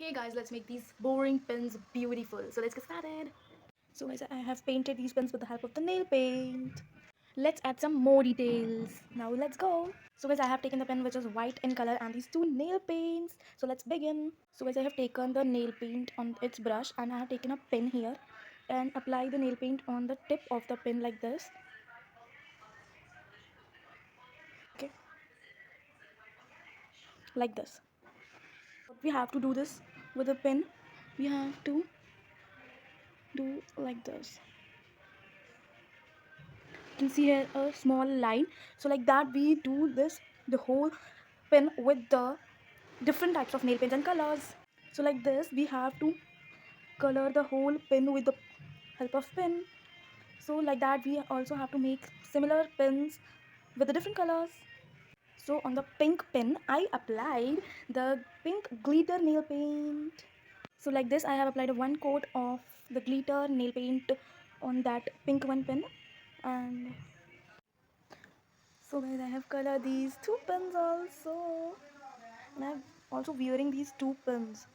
Okay guys, let's make these boring pins beautiful. So let's get started. So guys, I have painted these pins with the help of the nail paint. Let's add some more details. Now let's go. So guys, I have taken the pen which is white in color and these two nail paints. So let's begin. So guys, I have taken the nail paint on its brush and I have taken a pin here and apply the nail paint on the tip of the pin like this. Okay, like this. We have to do this with a pin. We have to do like this. Can see here a small line, so like that we do this the whole pen with the different types of nail paints and colors. So like this we have to color the whole pen with the help of pen. So like that we also have to make similar pens with the different colors. So on the pink pen I applied the pink glitter nail paint. So like this I have applied one coat of the glitter nail paint on that pink one pen. And so guys, I have colored these two pins also, and I'm also wearing these two pins.